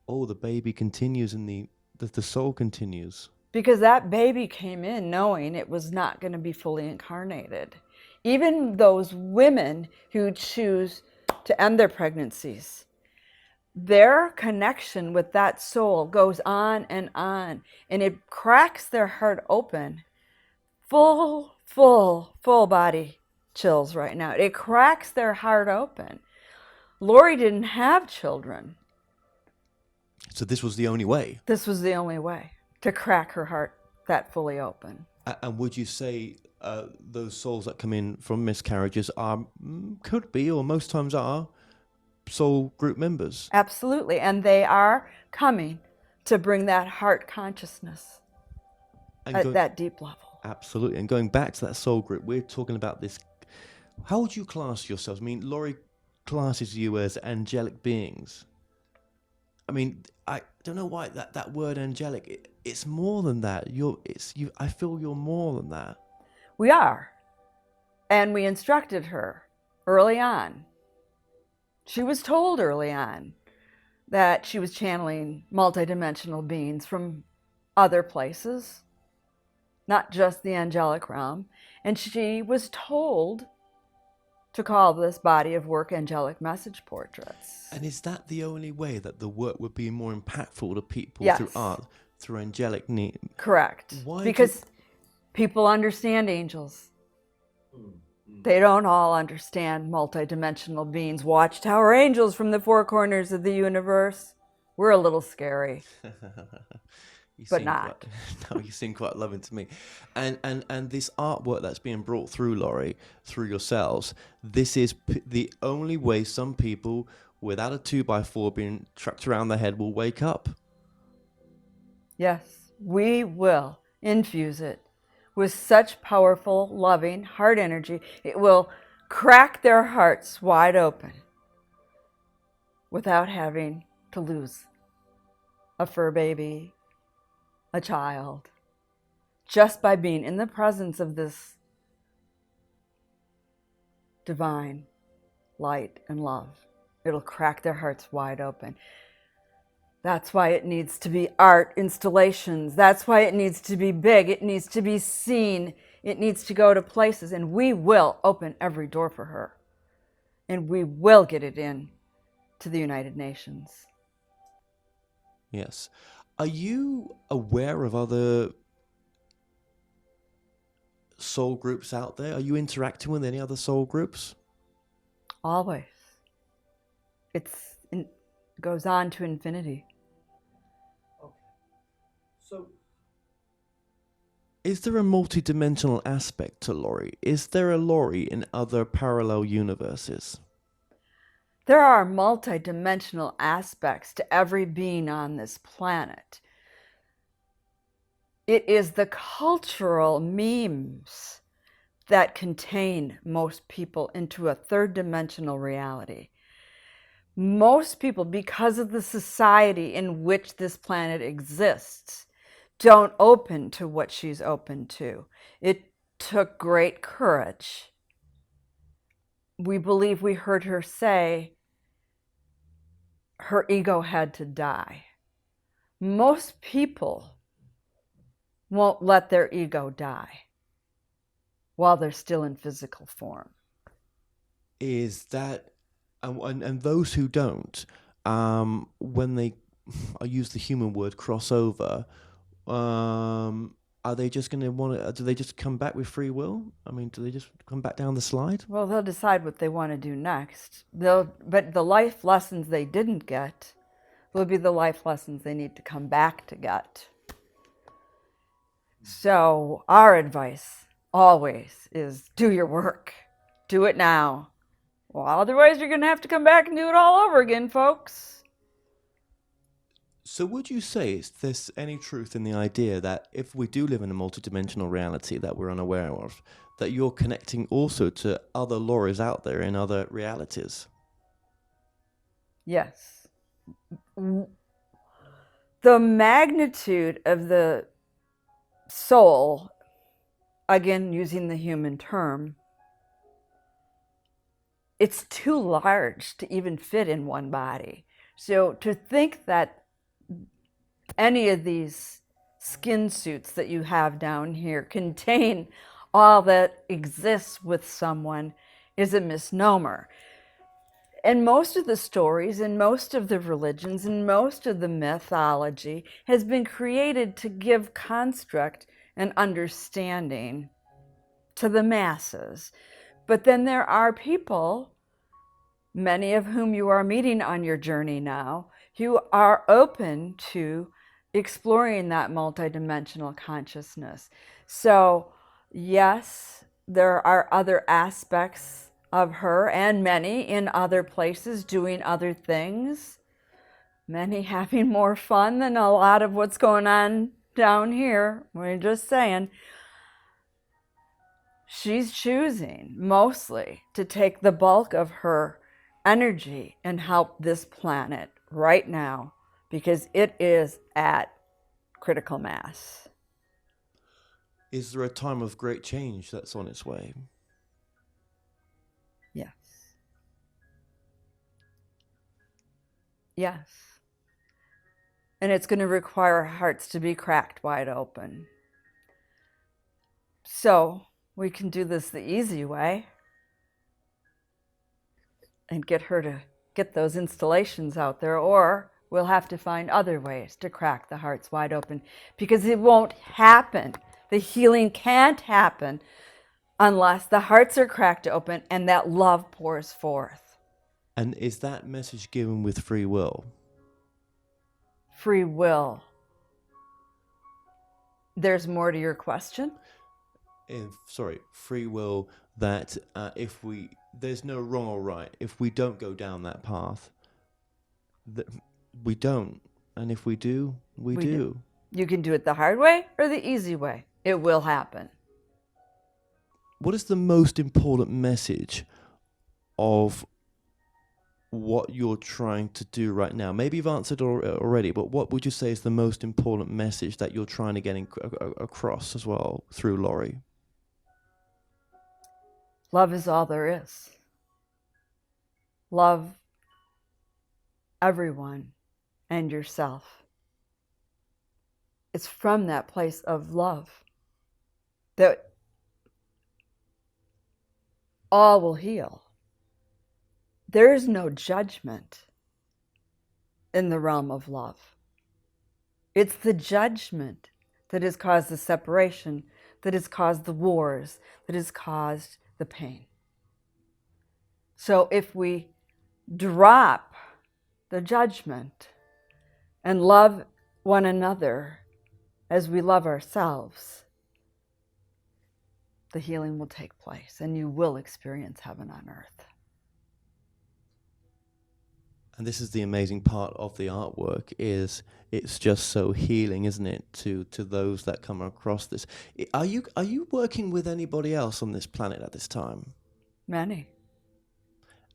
Oh, the baby continues and the soul continues. Because that baby came in knowing it was not going to be fully incarnated. Even those women who choose to end their pregnancies, their connection with that soul goes on, and it cracks their heart open. Full body chills right now. It cracks their heart open. Lori didn't have children. So this was the only way. This was the only way to crack her heart that fully open. And would you say those souls that come in from miscarriages could be, or most times are, soul group members? Absolutely. And they are coming to bring that heart consciousness at that deep level. Absolutely. And going back to that soul group, we're talking about this. How would you class yourselves? I mean, Lori classes you as angelic beings. I mean, I don't know why that word angelic, it's more than that. I feel you're more than that. We are. And we instructed her early on. She was told early on that she was channeling multidimensional beings from other places, not just the angelic realm. And she was told to call this body of work Angelic Message Portraits. And is that the only way that the work would be more impactful to people? Yes. Through art, through angelic need? Correct. Why? Because people understand angels. They don't all understand multidimensional beings, watchtower angels from the four corners of the universe. We're a little scary. But not. No, you seem quite loving to me. And this artwork that's being brought through, Lori, through yourselves, this is the only way some people without a 2x4 being trucked around their head will wake up. Yes, we will infuse it with such powerful, loving heart energy. It will crack their hearts wide open without having to lose a fur baby, a child, just by being in the presence of this divine light and love. It'll crack their hearts wide open. That's why it needs to be art installations. That's why it needs to be big. It needs to be seen. It needs to go to places, and we will open every door for her. And we will get it in to the United Nations. Yes. Are you aware of other soul groups out there? Are you interacting with any other soul groups? Always. It goes on to infinity. Okay. So, is there a multi-dimensional aspect to Lori? Is there a Lori in other parallel universes? There are multidimensional aspects to every being on this planet. It is the cultural memes that contain most people into a third dimensional reality. Most people, because of the society in which this planet exists, don't open to what she's open to. It took great courage. We believe we heard her say her ego had to die. Most people won't let their ego die while they're still in physical form. Is that, and those who don't, when they, I use the human word crossover, are they just going to want to, do they just come back with free will? I mean, do they just come back down the slide? Well, they'll decide what they want to do next. But the life lessons they didn't get will be the life lessons they need to come back to get. So our advice always is do your work. Do it now. Well, otherwise you're going to have to come back and do it all over again, folks. So would you say is there's any truth in the idea that if we do live in a multidimensional reality that we're unaware of, that you're connecting also to other Lauries out there in other realities? Yes. The magnitude of the soul, again using the human term, it's too large to even fit in one body. So to think that any of these skin suits that you have down here contain all that exists with someone is a misnomer. And most of the stories and most of the religions and most of the mythology has been created to give construct and understanding to the masses. But then there are people, many of whom you are meeting on your journey now, who are open to exploring that multidimensional consciousness. So yes, there are other aspects of her, and many in other places doing other things, many having more fun than a lot of what's going on down here. We're just saying. She's choosing mostly to take the bulk of her energy and help this planet right now because it is at critical mass. Is there a time of great change that's on its way? Yes. Yes. And it's going to require our hearts to be cracked wide open. So we can do this the easy way and get her to get those installations out there, or we'll have to find other ways to crack the hearts wide open because it won't happen. The healing can't happen unless the hearts are cracked open and that love pours forth. And is that message given with free will? Free will. There's more to your question? Free will, that there's no wrong or right. If we don't go down that path, we don't. And if we do, we do. You can do it the hard way or the easy way. It will happen. What is the most important message of what you're trying to do right now? Maybe you've answered already, but what would you say is the most important message that you're trying to get across as well through Laurie? Love is all there is. Love everyone and yourself. It's from that place of love that all will heal. There is no judgment in the realm of love. It's the judgment that has caused the separation, that has caused the wars, that has caused the pain. So if we drop the judgment and love one another as we love ourselves, the healing will take place and you will experience heaven on earth. And this is the amazing part of the artwork, is it's just so healing, isn't it, to those that come across this. Are you working with anybody else on this planet at this time? Many.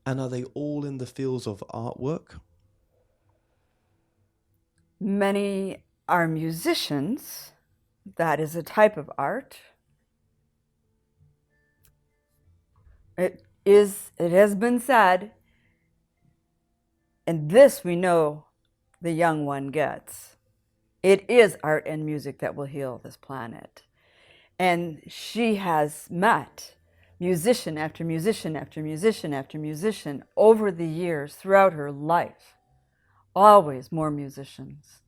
And are they all in the fields of artwork? Many are musicians. That is a type of art. It has been said, and this we know the young one gets. It is art and music that will heal this planet. And she has met musician after musician after musician after musician over the years throughout her life. Always more musicians.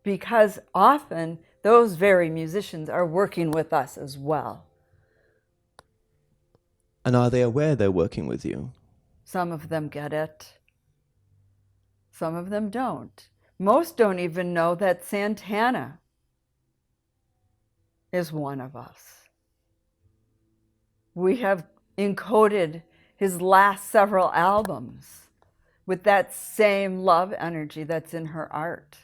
Because often those very musicians are working with us as well. And are they aware they're working with you? Some of them get it. Some of them don't. Most don't even know that Santana is one of us. We have encoded his last several albums with that same love energy that's in her art.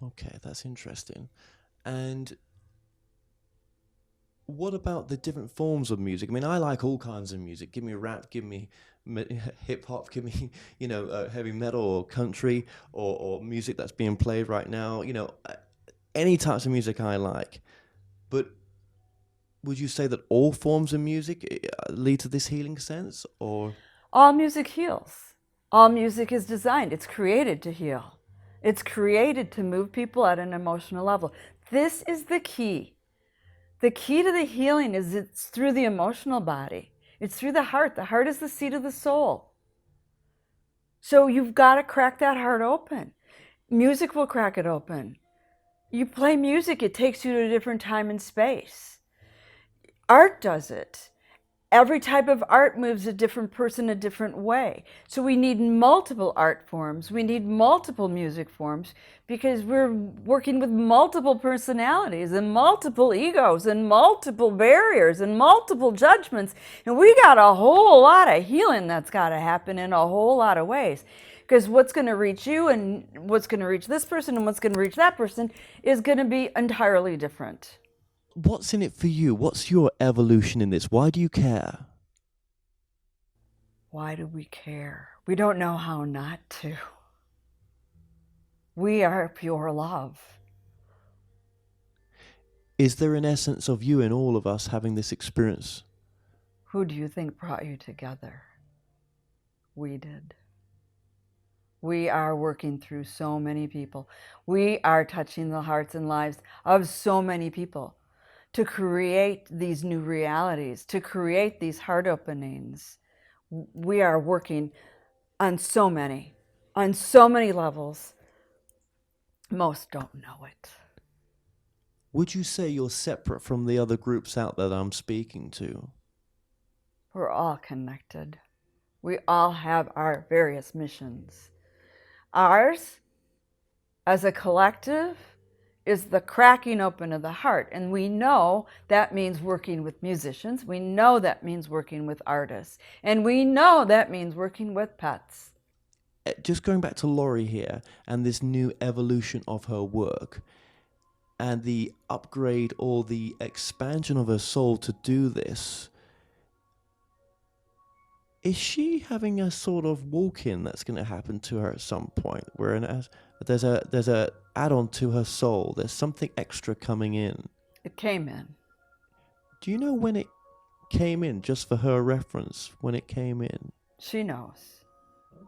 Okay, that's interesting. And what about the different forms of music? I mean, I like all kinds of music. Give me rap, give me hip hop, give me, heavy metal or country or music that's being played right now. Any types of music I like. But would you say that all forms of music lead to this healing sense, or? All music heals. All music is designed. It's created to heal. It's created to move people at an emotional level. This is the key. The key to the healing is it's through the emotional body. It's through the heart. The heart is the seat of the soul. So you've got to crack that heart open. Music will crack it open. You play music, it takes you to a different time and space. Art does it. Every type of art moves a different person a different way. So we need multiple art forms. We need multiple music forms because we're working with multiple personalities and multiple egos and multiple barriers and multiple judgments. And we got a whole lot of healing that's got to happen in a whole lot of ways. Because what's going to reach you and what's going to reach this person and what's going to reach that person is going to be entirely different. What's in it for you? What's your evolution in this? Why do you care? Why do we care? We don't know how not to. We are pure love. Is there an essence of you in all of us having this experience? Who do you think brought you together? We did. We are working through so many people. We are touching the hearts and lives of so many people to create these new realities, to create these heart openings. We are working on so many levels. Most don't know it. Would you say you're separate from the other groups out there that I'm speaking to? We're all connected. We all have our various missions. Ours, as a collective, is the cracking open of the heart. And we know that means working with musicians. We know that means working with artists. And we know that means working with pets. Just going back to Laurie here and this new evolution of her work and the upgrade or the expansion of her soul to do this, is she having a sort of walk-in that's going to happen to her at some point where there's a add-on to her soul? There's something extra coming in. It came in. Do you know when it came in, just for her reference, when it came in? She knows.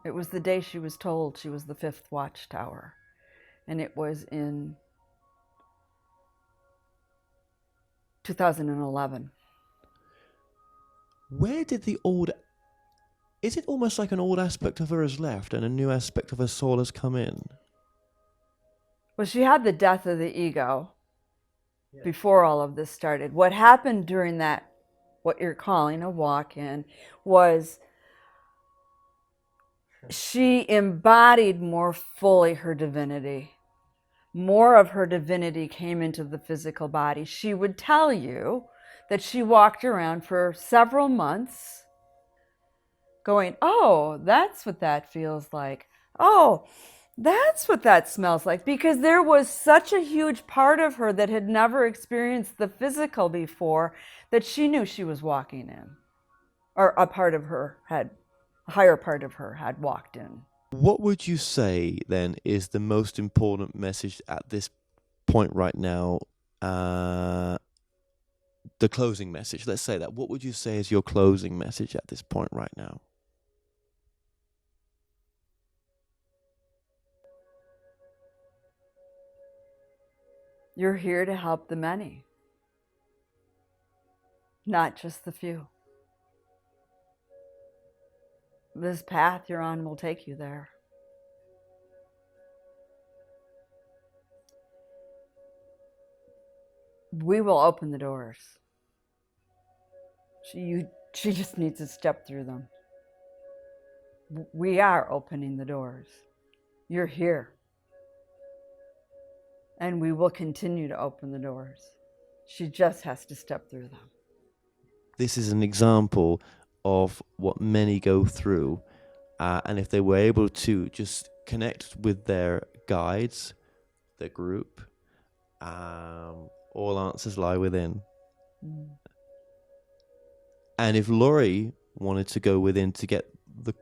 It was the day she was told she was the fifth watchtower. And it was in 2011. Where did the old... Is it almost like an old aspect of her has left and a new aspect of her soul has come in? Well, she had the death of the ego before all of this started. What happened during that, what you're calling a walk-in, was she embodied more fully her divinity. More of her divinity came into the physical body. She would tell you that she walked around for several months going, oh, that's what that feels like. Oh, that's what that smells like. Because there was such a huge part of her that had never experienced the physical before that she knew she was walking in. or a higher part of her had walked in. What would you say then is the most important message at this point right now? The closing message, let's say that. What would you say is your closing message at this point right now? You're here to help the many, not just the few. This path you're on will take you there. We will open the doors. She just needs to step through them. We are opening the doors. You're here. And we will continue to open the doors. She just has to step through them. This is an example of what many go through. And if they were able to just connect with their guides, their group, all answers lie within. Mm. And if Laurie wanted to go within to get the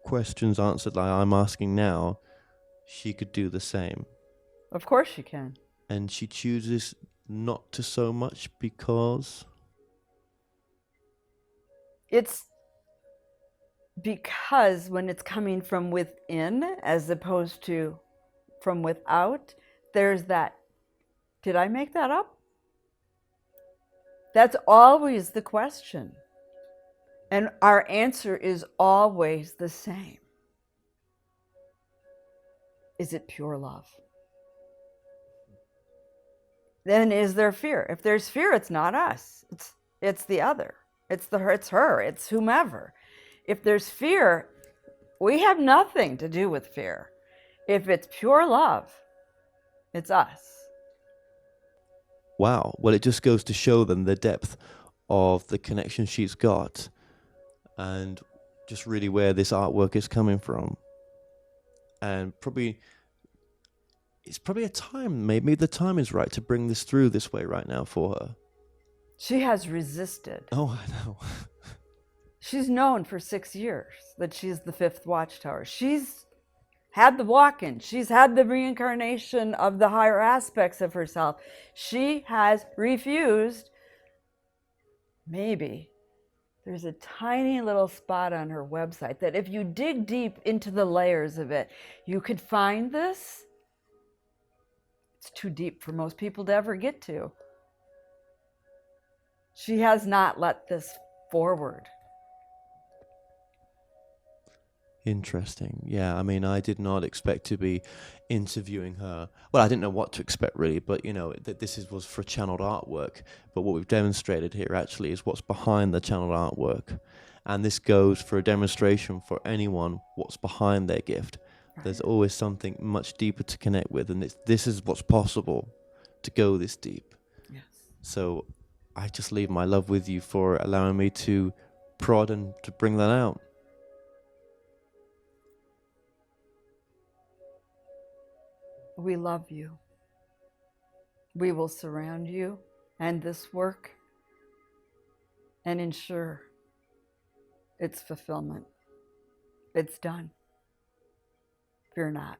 questions answered like I'm asking now, she could do the same. Of course she can. And she chooses not to so much because? It's because when it's coming from within as opposed to from without, there's that, did I make that up? That's always the question. And our answer is always the same. Is it pure love? Then is there fear? If there's fear, it's not us. It's the other. It's her, it's whomever. If there's fear, we have nothing to do with fear. If it's pure love, it's us. Wow. Well, it just goes to show them the depth of the connection she's got and just really where this artwork is coming from. And it's probably a time, maybe the time is right to bring this through this way right now for her. She has resisted. Oh, I know. She's known for 6 years that she's the fifth watchtower. She's had the walk-in. She's had the reincarnation of the higher aspects of herself. She has refused. Maybe there's a tiny little spot on her website that if you dig deep into the layers of it, you could find this. It's too deep for most people to ever get to. She has not let this forward. Interesting. Yeah, I mean, I did not expect to be interviewing her. Well, I didn't know what to expect really, but you know, that was for channeled artwork. But what we've demonstrated here actually is what's behind the channeled artwork. And this goes for a demonstration for anyone what's behind their gift. Right. There's always something much deeper to connect with, and this is what's possible to go this deep. Yes. So I just leave my love with you for allowing me to prod and to bring that out. We love you. We will surround you and this work and ensure its fulfillment. It's done. Fear not.